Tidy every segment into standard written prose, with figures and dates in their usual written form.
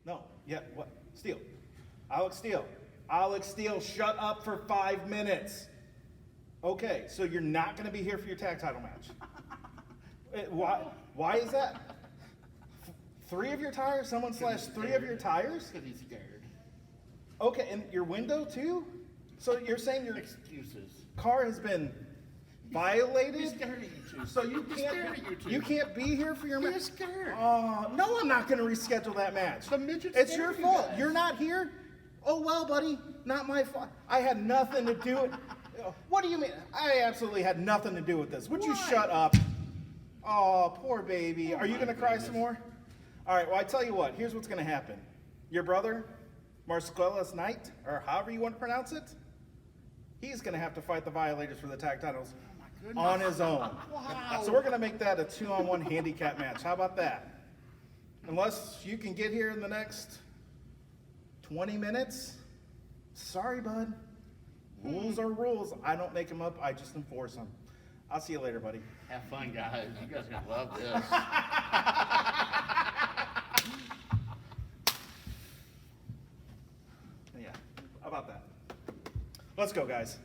No. Yeah. What? Steele. Alex Steele. Alex Steele, shut up for 5 minutes. Okay, so you're not going to be here for your tag title match. Why is that? 3 of your tires? Someone slashed 3 of your tires? Because he's scared. Okay, and your window too? So you're saying your Excuses. car has been violated? He's scared of you two. So you can't be here for your match? He's scared. No, I'm not going to reschedule that match. The midget's It's scared your of you fault. guys. You're not here? Oh, well, buddy, not my fault. I had nothing to do with What do you mean? I absolutely had nothing to do with this. Would you shut up? Oh, poor baby. Are you going to cry some more? All right, well, I tell you what. Here's what's going to happen. Your brother, Marcellus Knight, or however you want to pronounce it, he's going to have to fight the Violators for the tag titles on his own. Wow. So we're going to make that a 2-on-1 handicap match. How about that? Unless you can get here in the next 20 minutes, sorry, bud. Rules are rules. I don't make them up. I just enforce them. I'll see you later, buddy. Have fun, guys. You guys are going to love this. Yeah, how about that? Let's go, guys.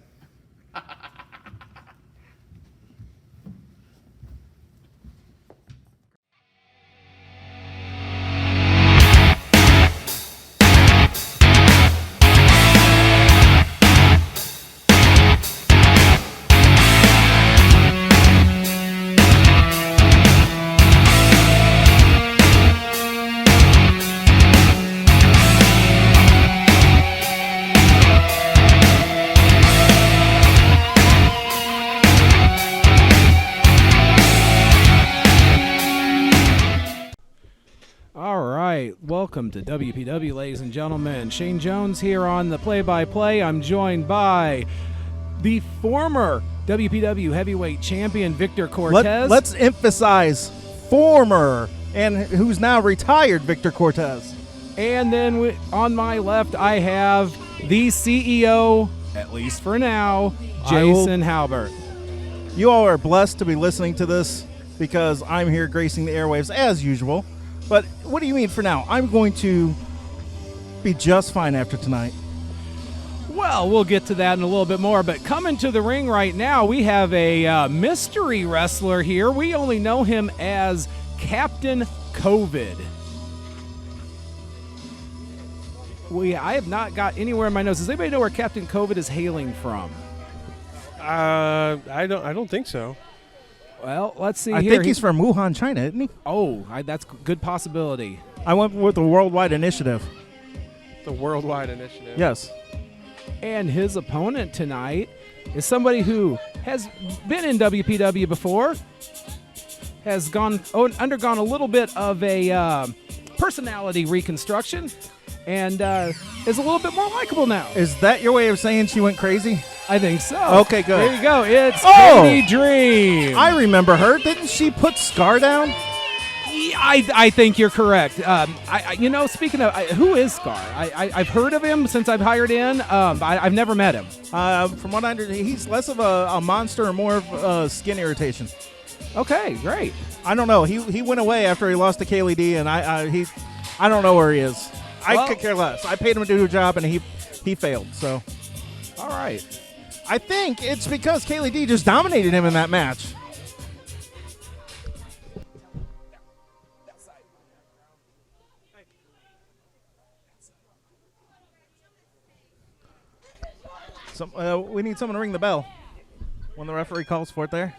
Welcome to WPW, ladies and gentlemen. Shane Jones here on the play-by-play. I'm joined by the former WPW heavyweight champion, Victor Cortez. Let's emphasize former and who's now retired Victor Cortez. And then on my left, I have the CEO, at least for now, Jason Halbert. You all are blessed to be listening to this because I'm here gracing the airwaves as usual. But what do you mean for now? I'm going to be just fine after tonight. Well, we'll get to that in a little bit more, but coming to the ring right now, we have a mystery wrestler here. We only know him as Captain COVID. I have not got anywhere in my notes. Does anybody know where Captain COVID is hailing from? I don't think so. Well, let's see I here. think he's from Wuhan, China, isn't he? Oh, that's a good possibility. I went with the Worldwide Initiative. The Worldwide Initiative. Yes. And his opponent tonight is somebody who has been in WPW before, has undergone a little bit of a personality reconstruction, and is a little bit more likable now. Is that your way of saying she went crazy? I think so. Okay, good. There you go. It's Katie Dream. I remember her. Didn't she put Scar down? I think you're correct. Speaking of, who is Scar? I've heard of him since I've hired in, but I've never met him. From what I understand, he's less of a monster and more of skin irritation. Okay, great. I don't know. He went away after he lost to Kaylee D, and I don't know where he is. I could care less. I paid him to do a job, and he failed. So, all right. I think it's because Kaylee D just dominated him in that match. We need someone to ring the bell when the referee calls for it there.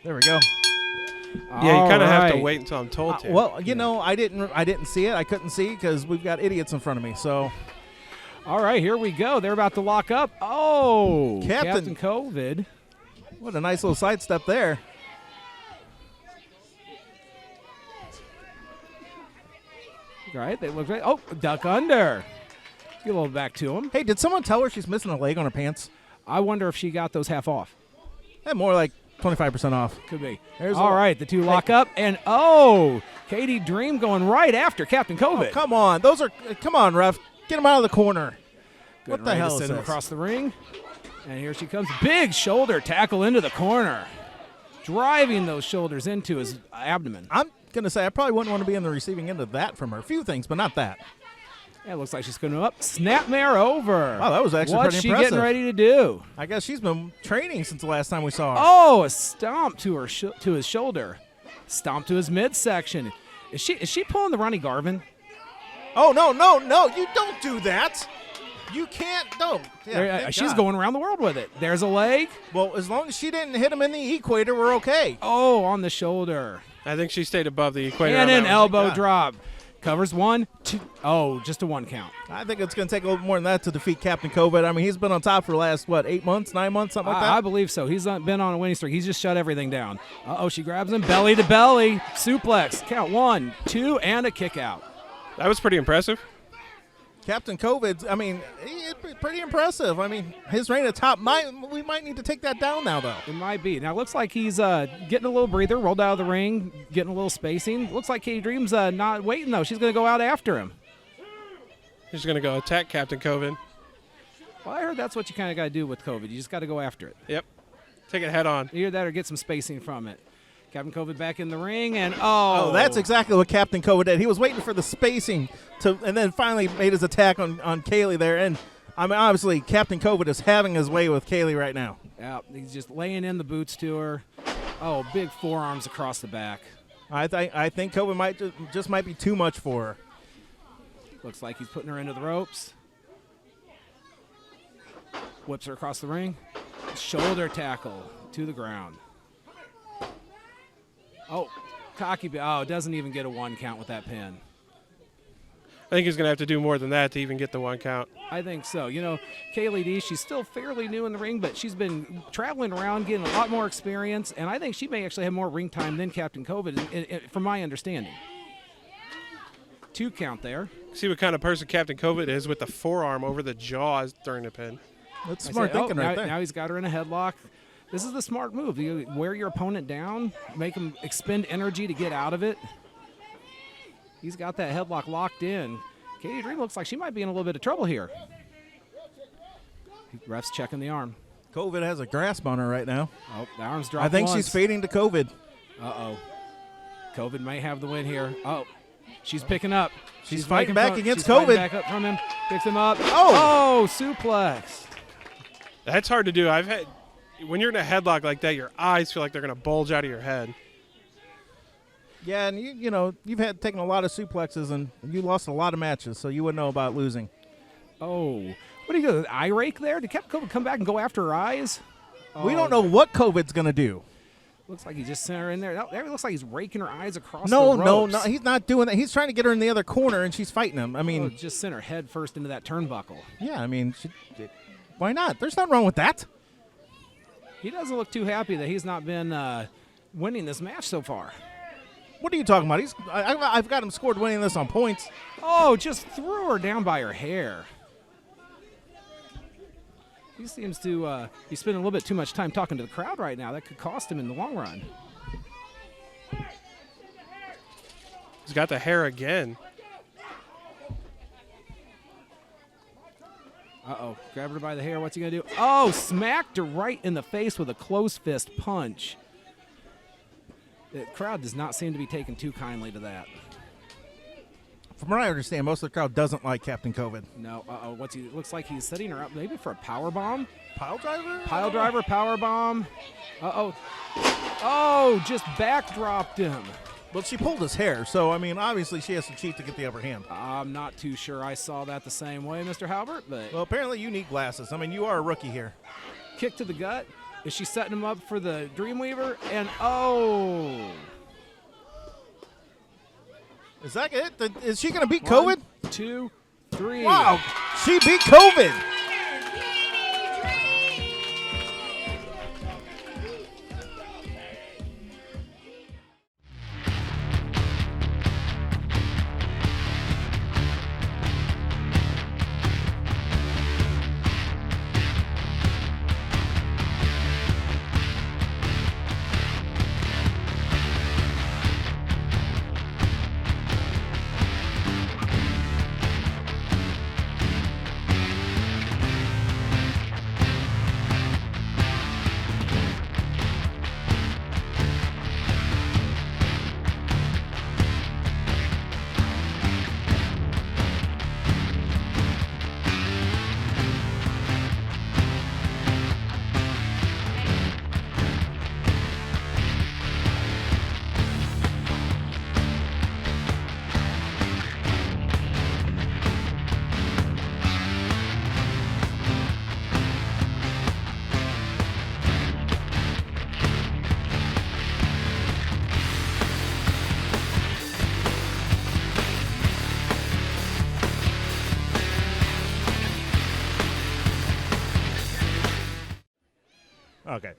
There we go. Yeah, you kind of have to wait until I'm told to. Well, I didn't see it. I couldn't see because we've got idiots in front of me. So, all right, here we go. They're about to lock up. Oh, Captain COVID. What a nice little sidestep there. All right, they look right. Oh, duck under. Get a little back to him. Hey, did someone tell her she's missing a leg on her pants? I wonder if she got those half off. More like 25% off. Could be. All right, the two lock up, and Katie Dream going right after Captain COVID. Oh, come on. Come on, ref. Get him out of the corner. Good. What the hell is send him this? across the ring. And here she comes. Big shoulder tackle into the corner. Driving those shoulders into his abdomen. I'm going to say I probably wouldn't want to be in the receiving end of that from her. A few things, but not that. Yeah, it looks like she's going to up. Snapmare over. Wow, that was actually What's pretty she impressive. getting ready to do? I guess she's been training since the last time we saw her. Oh, a stomp to her to his shoulder. Stomp to his midsection. Is she pulling the Ronnie Garvin? Oh, no. You don't do that. You can't. No. Yeah, She's God. going around the world with it. There's a leg. Well, as long as she didn't hit him in the equator, we're okay. Oh, on the shoulder. I think she stayed above the equator. And on an that one. elbow God. drop. Covers 1, 2. Oh, just a 1 count. I think it's going to take a little more than that to defeat Captain COVID. I mean, he's been on top for the last, 8 months, 9 months, something like that? I believe so. He's been on a winning streak. He's just shut everything down. Uh-oh, she grabs him. Belly to belly. Suplex. Count 1, 2, and a kick out. That was pretty impressive. Captain COVID, I mean, it's pretty impressive. I mean, his reign at top, we might need to take that down now, though. It might be. Now, it looks like he's getting a little breather, rolled out of the ring, getting a little spacing. Looks like Katie Dream's not waiting, though. She's going to go out after him. She's going to go attack Captain COVID. Well, I heard that's what you kind of got to do with COVID. You just got to go after it. Yep. Take it head on. Either that or get some spacing from it. Captain COVID back in the ring, and oh. That's exactly what Captain COVID did. He was waiting for the spacing and then finally made his attack on Kaylee there. And I mean, obviously, Captain COVID is having his way with Kaylee right now. Yeah, he's just laying in the boots to her. Oh, big forearms across the back. I think COVID might just might be too much for her. Looks like he's putting her into the ropes. Whips her across the ring. Shoulder tackle to the ground. Oh, cocky. Oh, doesn't even get a 1 count with that pin. I think he's going to have to do more than that to even get the 1 count. I think so. You know, Kaylee D, she's still fairly new in the ring, but she's been traveling around, getting a lot more experience, and I think she may actually have more ring time than Captain COVID, from my understanding. 2 count there. See what kind of person Captain COVID is with the forearm over the jaws during the pin. That's smart thinking right there. Now he's got her in a headlock. This is the smart move. You wear your opponent down, make him expend energy to get out of it. He's got that headlock locked in. Katie Dream looks like she might be in a little bit of trouble here. Ref's checking the arm. COVID has a grasp on her right now. Oh, the arm's dropped I think once. she's fading to COVID. Uh-oh. COVID may have the win here. Oh, she's picking up. She's fighting back against she's fighting COVID. back up from him. Picks him up. Oh! Oh, suplex. That's hard to do. When you're in a headlock like that, your eyes feel like they're going to bulge out of your head. Yeah, and you've taken a lot of suplexes and you lost a lot of matches, so you wouldn't know about losing. Oh, what do you do? Eye rake there? Did Captain COVID come back and go after her eyes? We don't know what COVID's going to do. Looks like he just sent her in there. That looks like he's raking her eyes across No, the ropes. no, he's not doing that. He's trying to get her in the other corner, and she's fighting him. I mean, Just sent her head first into that turnbuckle. yeah, I mean, why not? There's nothing wrong with that. He doesn't look too happy that he's not been winning this match so far. What are you talking about? I've got him scored winning this on points. Oh, just threw her down by her hair. He seems to be spending a little bit too much time talking to the crowd right now. That could cost him in the long run. He's got the hair again. Uh-oh. Grabbed her by the hair. What's he going to do? Oh, smacked her right in the face with a closed fist punch. The crowd does not seem to be taking too kindly to that. From what I understand, most of the crowd doesn't like Captain COVID. No, looks like he's setting her up maybe for a power bomb. Pile driver? Pile driver, power bomb. Uh-oh. Oh, just backdropped him. Well, she pulled his hair, so, I mean, obviously she has to cheat to get the upper hand. I'm not too sure I saw that the same way, Mr. Halbert, but Well, apparently you need glasses. I mean, you are a rookie here. kick to the gut. Is she setting him up for the Dreamweaver? And oh. Is that it? Is she going to beat 1, COVID? 2, 3. Wow, she beat COVID. Okay.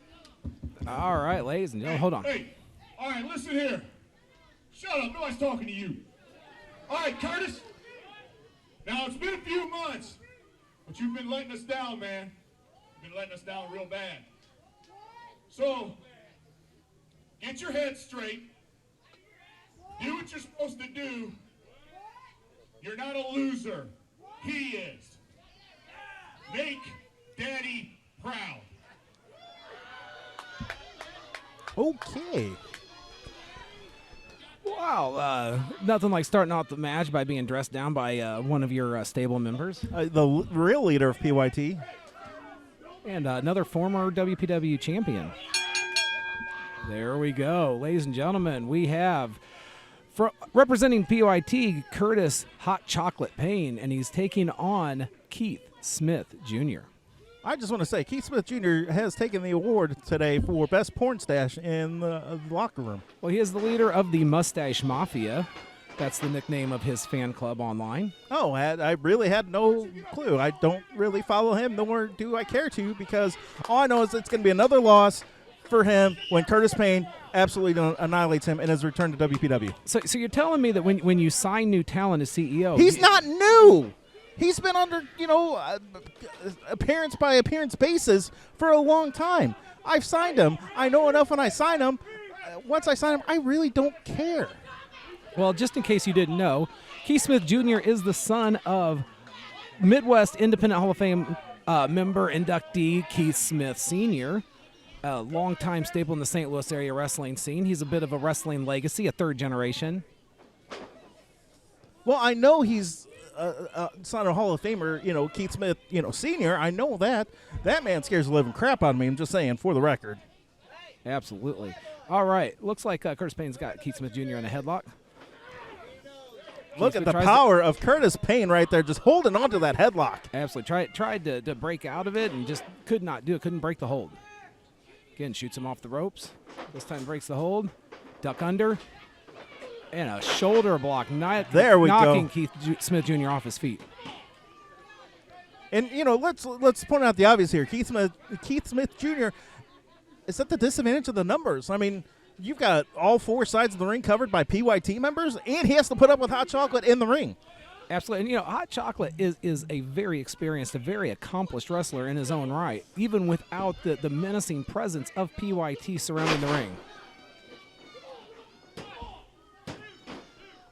All right, ladies and gentlemen, hold on. Hey, all right, listen here. Shut up, nobody's talking to you. All right, Curtis. Now, it's been a few months, but you've been letting us down, man. You've been letting us down real bad. So, get your head straight. Do what you're supposed to do. You're not a loser. He is. Make Daddy proud. Okay. Wow, nothing like starting off the match by being dressed down by one of your stable members. Real leader of PYT. And another former WPW champion. There we go. Ladies and gentlemen, we have representing PYT, Curtis Hot Chocolate Payne, and he's taking on Keith Smith Jr. I just want to say, Keith Smith Jr. has taken the award today for best porn stash in the locker room. Well, he is the leader of the Mustache Mafia. That's the nickname of his fan club online. Oh, I really had no clue. I don't really follow him, nor do I care to, because all I know is it's going to be another loss for him when Curtis Payne absolutely annihilates him in his return to WPW. So you're telling me that when you sign new talent as CEO... He's not new! He's been under, appearance by appearance basis for a long time. I've signed him. I know enough when I sign him. Once I sign him, I really don't care. Well, just in case you didn't know, Keith Smith Jr. is the son of Midwest Independent Hall of Fame member inductee Keith Smith Sr., a longtime staple in the St. Louis area wrestling scene. He's a bit of a wrestling legacy, a third generation. Well, I know he's son of Hall of Famer, Keith Smith, Sr. I know that. That man scares the living crap out of me. I'm just saying, for the record. Absolutely. All right. Looks like Curtis Payne's got Keith Smith Jr. in a headlock. Look at the power of Curtis Payne right there, just holding on to that headlock. Absolutely. Tried to break out of it and just could not do it. Couldn't break the hold. Again, shoots him off the ropes. This time breaks the hold. Duck under. And a shoulder block, there we knocking go. Keith Smith Jr. off his feet. And let's point out the obvious here. Keith Smith Jr. is at the disadvantage of the numbers. I mean, you've got all four sides of the ring covered by PYT members, and he has to put up with Hot Chocolate in the ring. Absolutely. And, Hot Chocolate is a very experienced, a very accomplished wrestler in his own right, even without the menacing presence of PYT surrounding the ring.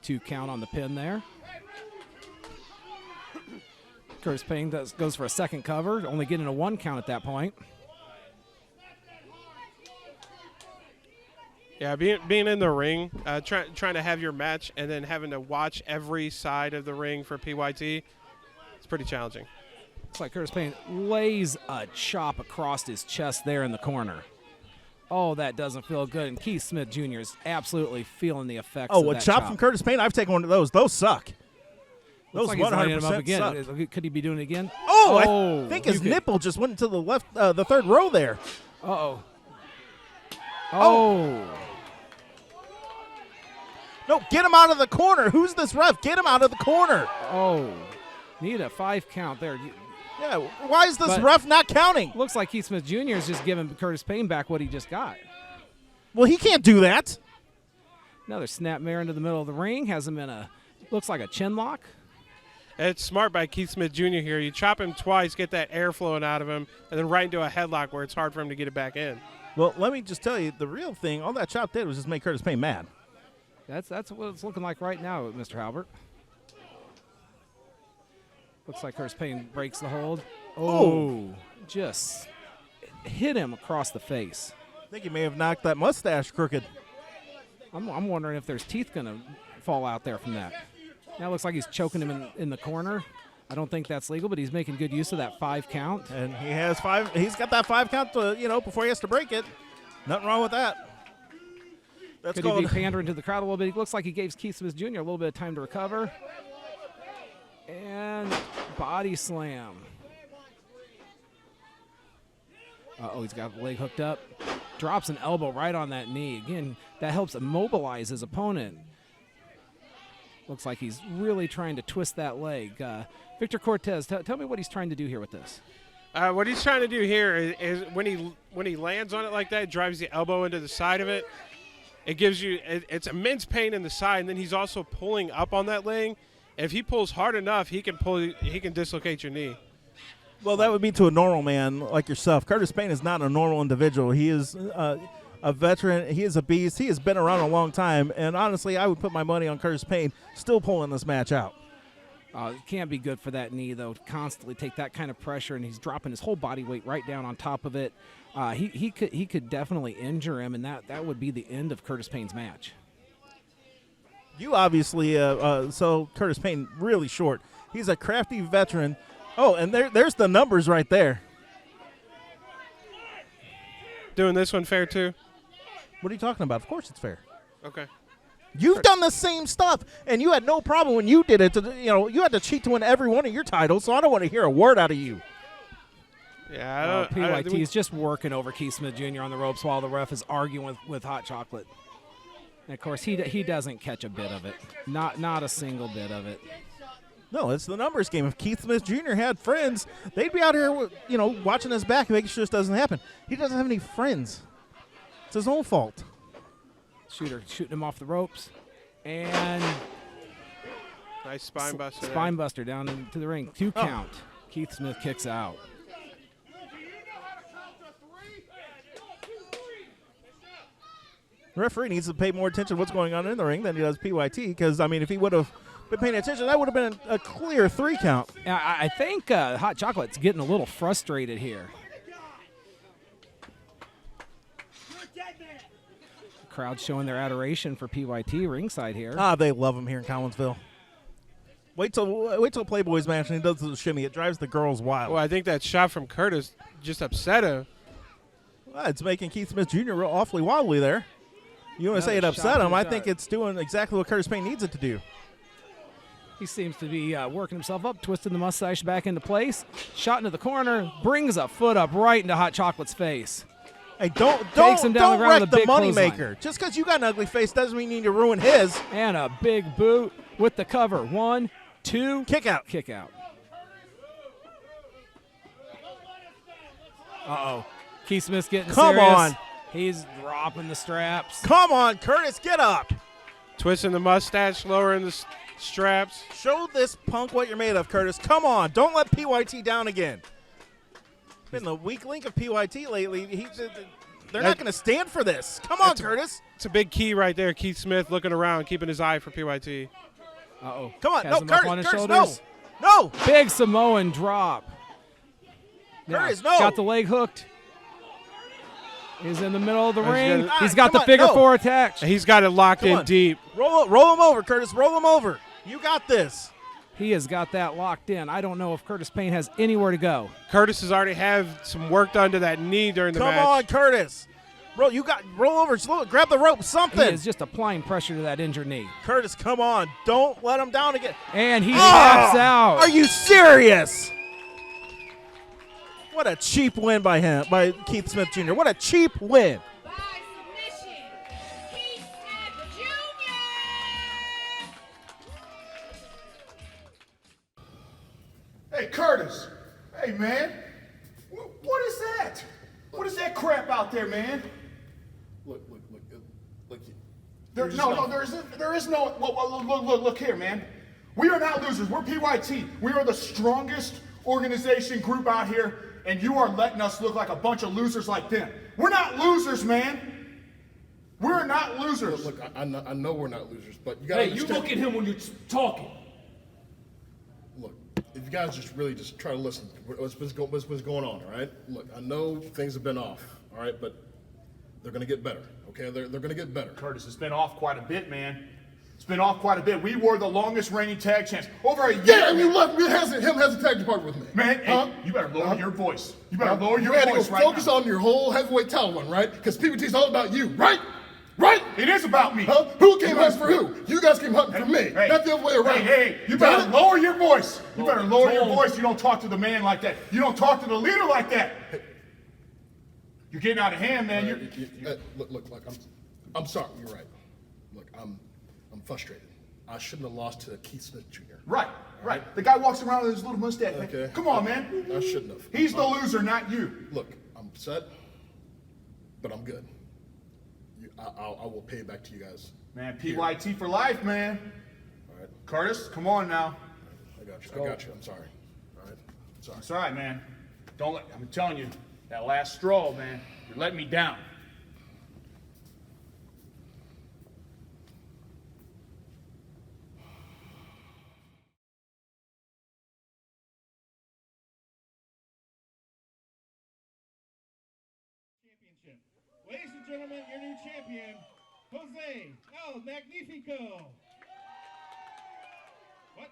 2 count on the pin there. Curtis Payne goes for a second cover, only getting a 1 count at that point. Yeah, being in the ring, trying to have your match and then having to watch every side of the ring for PYT, it's pretty challenging. Looks like Curtis Payne lays a chop across his chest there in the corner. Oh, that doesn't feel good. And Keith Smith Jr. is absolutely feeling the effects of a that chop from Curtis Payne? I've taken one of those. Those suck. Those Those like 100% suck. Could he be doing it again? Oh, I think his nipple just went to the left, the third row there. Uh-oh. Oh. No, get him out of the corner. Who's this ref? Get him out of the corner. Oh. Need a 5 count there. Yeah, why is this ref not counting? Looks like Keith Smith Jr. is just giving Curtis Payne back what he just got. Well, he can't do that. Another snap mare into the middle of the ring. Has him in looks like a chin lock. It's smart by Keith Smith Jr. here. You chop him twice, get that air flowing out of him, and then right into a headlock where it's hard for him to get it back in. Well, let me just tell you, the real thing, all that chop did was just make Curtis Payne mad. That's what it's looking like right now, Mr. Halbert. Looks like Curtis Payne breaks the hold. Oh, just hit him across the face. I think he may have knocked that mustache crooked. I'm wondering if there's teeth going to fall out there from that. Now it looks like he's choking him in the corner. I don't think that's legal, but he's making good use of that 5 count. And he has 5. He's got that 5 count to, before he has to break it. Nothing wrong with that. That's Could he be pandering to the crowd a little bit? He looks like he gave Keith Smith Jr. a little bit of time to recover. And body slam. He's got the leg hooked up. Drops an elbow right on that knee. Again, that helps immobilize his opponent. Looks like he's really trying to twist that leg. Victor Cortez, tell me what he's trying to do here with this. What he's trying to do here is when he lands on it like that, drives the elbow into the side of it. It gives you it's immense pain in the side, and then he's also pulling up on that leg. If he pulls hard enough, he can dislocate your knee. Well, that would be to a normal man like yourself. Curtis Payne is not a normal individual. He is a veteran. He is a beast. He has been around a long time, and honestly, I would put my money on Curtis Payne still pulling this match out. It can't be good for that knee, though, to constantly take that kind of pressure, and he's dropping his whole body weight right down on top of it. He could definitely injure him, and that would be the end of Curtis Payne's match. You obviously, so Curtis Payne, really short. He's a crafty veteran. Oh, and there's the numbers right there. Doing this one fair, too? What are you talking about? Of course it's fair. Okay. You've done the same stuff, and you had no problem when you did it. You had to cheat to win every one of your titles, so I don't want to hear a word out of you. Yeah, PYT is just working over Keith Smith Jr. on the ropes while the ref is arguing with Hot Chocolate. And, of course, he doesn't catch a bit of it. Not a single bit of it. No, it's the numbers game. If Keith Smith Jr. had friends, they'd be out here, watching his back and making sure this doesn't happen. He doesn't have any friends. It's his own fault. Shooting him off the ropes. And nice spine buster. Spine buster down into the ring. 2 count. Keith Smith kicks out. The referee needs to pay more attention to what's going on in the ring than he does PYT, because, if he would have been paying attention, that would have been a clear 3 count. I think Hot Chocolate's getting a little frustrated here. The crowd showing their adoration for PYT ringside here. They love him here in Collinsville. Wait till Playboy's match and he does the shimmy. It drives the girls wild. Well, I think that shot from Curtis just upset him. Well, it's making Keith Smith Jr. real awfully wobbly there. You want to say it Another upset shot him? to I the think gut. it's doing exactly what Curtis Payne needs it to do. He seems to be working himself up, twisting the mustache back into place. Shot into the corner, brings a foot up right into Hot Chocolate's face. Hey, don't Takes him down the ground wreck with a the big moneymaker. Just because you got an ugly face doesn't mean you need to ruin his. And a big boot with the cover. 1, 2. Kick out. Kick out. Uh-oh. Keith Smith's getting Come serious. on. He's dropping the straps. Come on, Curtis, get up. Twisting the mustache, lowering the straps. Show this punk what you're made of, Curtis. Come on. Don't let PYT down again. Been the weak link of PYT lately. They're not going to stand for this. Come on, Curtis. It's a big key right there. Keith Smith looking around, keeping his eye for PYT. Uh-oh. Come on. Has No, him up on Curtis, his no. shoulders. No. Big Samoan drop. Curtis, no. Got the leg hooked. He's in the middle of the He's ring. got- He's got come the on, figure no. 4 attached. He's got it locked Come in on. deep. Roll him over, Curtis. Roll him over. You got this. He has got that locked in. I don't know if Curtis Payne has anywhere to go. Curtis has already had some work done to that knee during the Come match. on, Curtis. Roll over. Grab the rope. He Something. is just applying pressure to that injured knee. Curtis, come on. Don't let him down again. And he taps out. Are you serious? What a cheap win by Keith Smith Jr. What a cheap win. By submission, Keith Smith Jr. Hey, Curtis. Hey, man. What is that? What is that crap out there, man? Look. There is no. Look here, man. We are not losers. We're PYT. We are the strongest organization group out here, and you are letting us look like a bunch of losers like them. We're not losers, man. We're not losers. Look, I know we're not losers, but you gotta Hey, you understand. look at him when you're talking. Look, if you guys just try to listen, what's going on, all right? Look, I know things have been off, all right, but they're gonna get better, okay? They're gonna get better. Curtis, it's been off quite a bit, man. It's been off quite a bit. We were the longest reigning tag champs. Over a year. Yeah, and you left him has a tag department with me. Man, hey, Huh? you better lower Huh? your voice. You better lower your You had to voice go right focus now. on your whole heavyweight title one, right? Because PBT's all about you, right? Right? It is about me. Huh? Who came hunting for who? You guys came hunting for me, Hey, not the other way around. Hey, you Got better it? lower your voice. You better lower your Tone. voice. You don't talk to the man like that. You don't talk to the leader like that. You're getting out of hand, man. Look, I'm sorry. You're right. Look, I'm frustrated. I shouldn't have lost to Keith Smith Jr. Right. The guy walks around with his little mustache. man. Okay. Come on, man. I shouldn't have. He's the loser, not you. Look, I'm upset, but I'm good. I will pay it back to you guys. Man, PYT for life, man. All right. Curtis, come on now. I got you. go. I got you. I'm sorry. All right. Sorry. It's all right, man. Don't let. I'm telling you, that last straw, man. You're letting me down. Championship. Ladies and gentlemen, your new champion, Jose El Magnifico. What?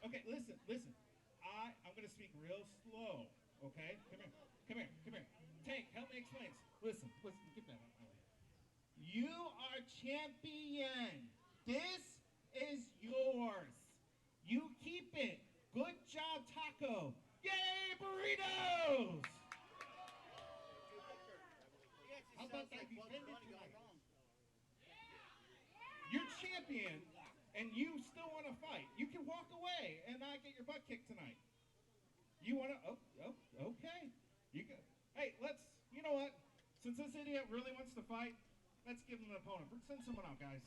Okay, listen. I'm gonna speak real slow. Okay, come here. Tank, help me explain. Listen, get that out of my way. You are champion. This is yours. You keep it. Good job, Taco. Yay, burritos! How about that defended tonight? You're champion, and you still want to fight. You can walk away and not get your butt kicked tonight. You want to? Oh, okay. You go. Hey, you know what? Since this idiot really wants to fight, let's give him an opponent. Send someone out, guys.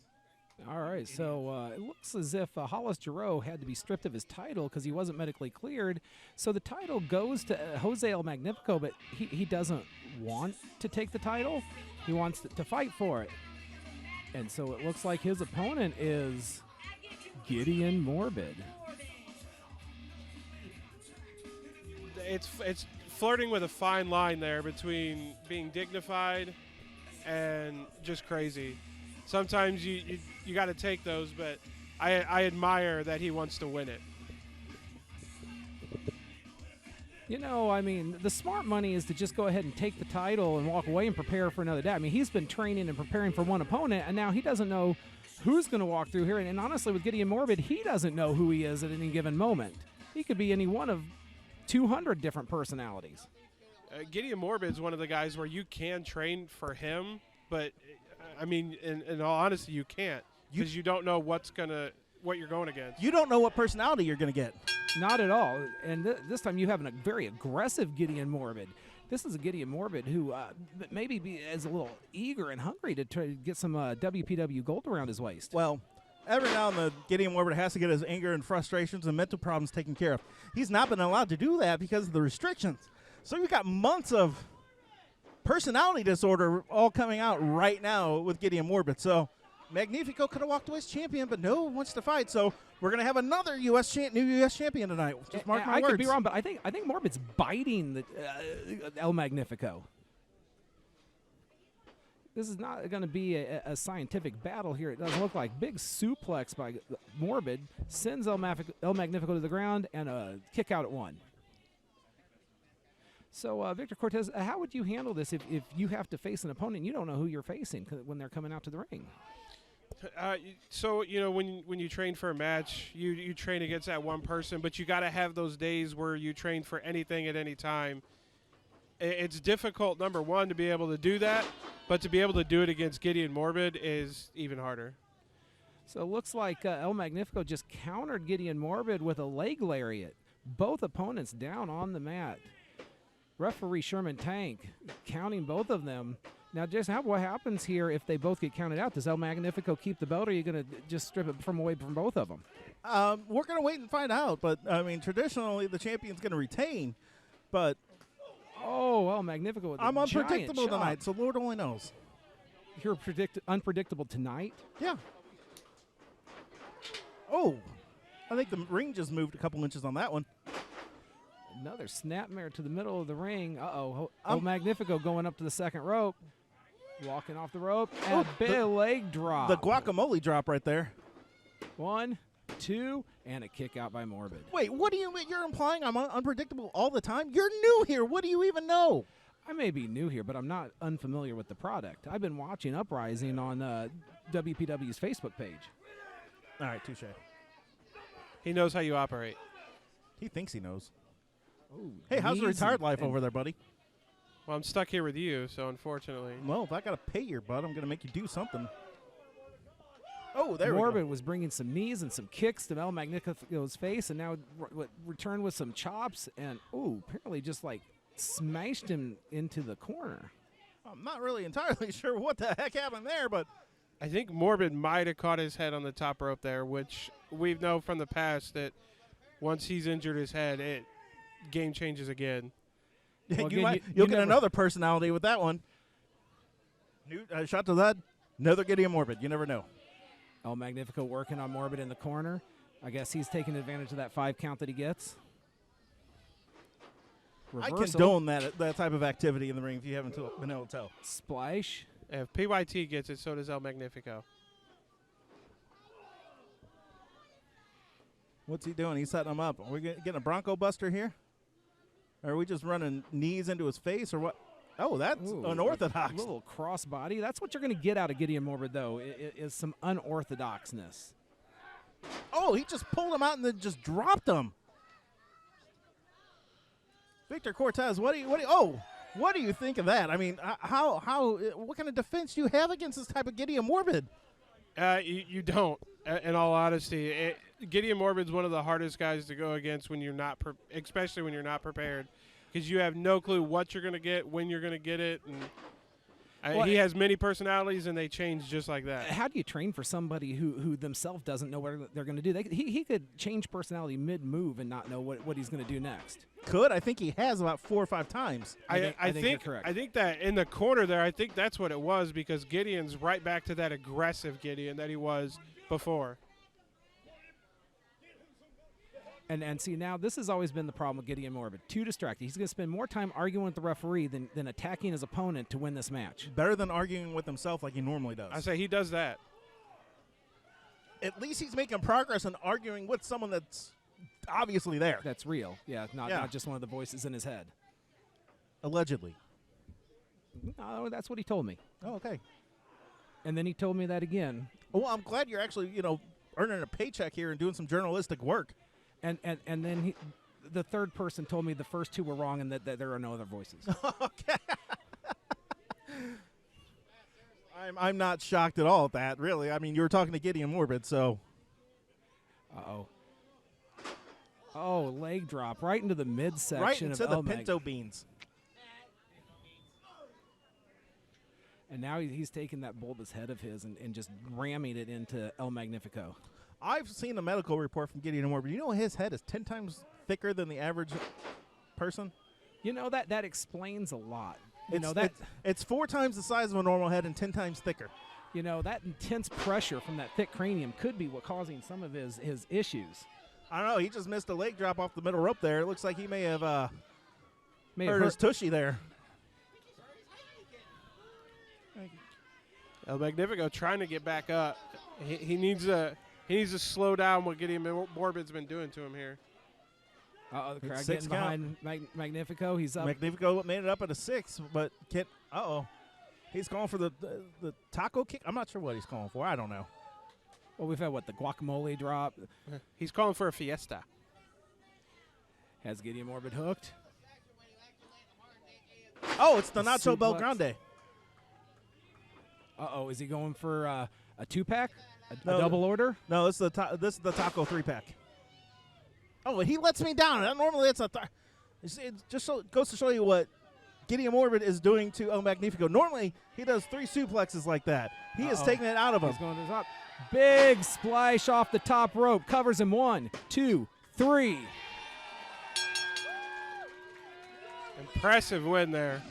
All right, so it looks as if Hollis Giroux had to be stripped of his title because he wasn't medically cleared. So the title goes to Jose El Magnifico, but he doesn't want to take the title. He wants to fight for it. And so it looks like his opponent is Gideon Morbid. It's flirting with a fine line there between being dignified and just crazy. Sometimes you got to take those, but I admire that he wants to win it. You know, I mean, the smart money is to just go ahead and take the title and walk away and prepare for another day. I mean, he's been training and preparing for one opponent, and now he doesn't know who's going to walk through here. And honestly, with Gideon Morbid, he doesn't know who he is at any given moment. He could be any one of 200 different personalities. Gideon Morbid's one of the guys where you can train for him, but I mean, in all honesty, you can't because you don't know what you're going against. You don't know what personality you're going to get. Not at all. And this time you have a very aggressive Gideon Morbid. This is a Gideon Morbid who maybe is a little eager and hungry to try to get some WPW gold around his waist. Well, every now and then, Gideon Morbid has to get his anger and frustrations and mental problems taken care of. He's not been allowed to do that because of the restrictions. So you've got months of personality disorder all coming out right now with Gideon Morbid. So Magnifico could have walked away as champion, but no one wants to fight. So we're going to have another new U.S. champion tonight. Just mark my words. I could be wrong, but I think Morbid's biting the El Magnifico. This is not going to be a scientific battle here. It doesn't look like. Big suplex by Morbid sends El Magnifico to the ground and a kick out at one. So, Victor Cortez, how would you handle this if you have to face an opponent and you don't know who you're facing when they're coming out to the ring? So, you know, when you train for a match, you train against that one person, but you got to have those days where you train for anything at any time. It's difficult, number one, to be able to do that, but to be able to do it against Gideon Morbid is even harder. So it looks like El Magnifico just countered Gideon Morbid with a leg lariat. Both opponents down on the mat. Referee Sherman Tank counting both of them. Now, Jason, what happens here if they both get counted out? Does El Magnifico keep the belt, or are you going to just strip it away from both of them? We're going to wait and find out. But, I mean, traditionally the champion's going to retain. But oh, El Magnifico with I'm a giant unpredictable chop. tonight, so Lord only knows. You're unpredictable tonight? Yeah. Oh, I think the ring just moved a couple inches on that one. Another snapmare to the middle of the ring. El Magnifico going up to the second rope. Walking off the rope. And big leg drop. The guacamole drop right there. 1, 2, and a kick out by Morbid. Wait, what do you mean? You're implying I'm unpredictable all the time? You're new here. What do you even know? I may be new here, but I'm not unfamiliar with the product. I've been watching Uprising on WPW's Facebook page. All right, touche. He knows how you operate. He thinks he knows. Ooh, Hey, how's the knees retired and- life and over there, buddy? Well, I'm stuck here with you, so unfortunately. Well, if I got to pay your butt, I'm going to make you do something. Oh, there Morbid we go. was bringing some knees and some kicks to El Magnifico's face, and now returned with some chops, and apparently just like smashed him into the corner. I'm not really entirely sure what the heck happened there, but I think Morbid might have caught his head on the top rope there, which we know from the past that once he's injured his head, game changes again. Well, you'll again, get never- another personality with that one. Shot to that. Another Gideon Morbid. You never know. El Magnifico working on Morbid in the corner. I guess he's taking advantage of that 5 count that he gets. I Reversal. condone that type of activity in the ring if you haven't been able to tell. Splash. If PYT gets it, so does El Magnifico. What's he doing? He's setting him up. Are we getting a Bronco Buster here? Or are we just running knees into his face or what? Oh, that's Ooh, unorthodox. A little crossbody. That's what you're going to get out of Gideon Morbid, though, is some unorthodoxness. Oh, he just pulled him out and then just dropped him. Victor Cortez, what do you think of that? I mean, what kind of defense do you have against this type of Gideon Morbid? You don't, in all honesty. Gideon Morbid's one of the hardest guys to go against when you're not, especially when you're not prepared, because you have no clue what you're going to get, when you're going to get it, and he has many personalities, and they change just like that. How do you train for somebody who themselves doesn't know what they're going to do? He could change personality mid-move and not know what he's going to do next. I think he has about 4 or 5 times. I think you're correct. I think that in the corner there, I think that's what it was, because Gideon's right back to that aggressive Gideon that he was before. And see, now this has always been the problem with Gideon Morbid. Too distracted. He's going to spend more time arguing with the referee than attacking his opponent to win this match. Better than arguing with himself like he normally does. I say he does that. At least he's making progress and arguing with someone that's obviously there. That's real. Yeah, not just one of the voices in his head. Allegedly. No, that's what he told me. Oh, okay. And then he told me that again. Well, I'm glad you're actually, earning a paycheck here and doing some journalistic work. And then the third person told me the first 2 were wrong and that there are no other voices. Okay. I'm not shocked at all at that, really. I mean, you were talking to Gideon Morbid, so. Uh-oh. Oh, leg drop right into the midsection Right into of the El Mag. pinto beans. And now he's taking that bulbous head of his and just ramming it into El Magnifico. I've seen a medical report from Gideon Morbid. You know his head is 10 times thicker than the average person? That explains a lot. It's 4 times the size of a normal head and 10 times thicker. That intense pressure from that thick cranium could be what causing some of his issues. I don't know. He just missed a leg drop off the middle rope there. It looks like he may have May hurt have his tushy there. El Magnifico trying to get back up. He needs to slow down what Gideon Morbid's been doing to him here. The crowd It's getting 6 count. behind Magnifico. He's up. Magnifico made it up at a 6, but he's calling for the taco kick. I'm not sure what he's calling for. I don't know. Well, we've had the guacamole drop. He's calling for a fiesta. Has Gideon Morbid hooked. Oh, it's the The Nacho suplex. Belgrande. Is he going for a 2-pack? A No, double order? No, this is the taco 3-pack. Oh, he lets me down. Normally it's it just goes to show you what Gideon Morbid is doing to El Magnifico. Normally he does 3 suplexes like that. He is taking it out of him. He's going to the top. Big splash off the top rope. Covers him. 1, 2, 3. Impressive win there.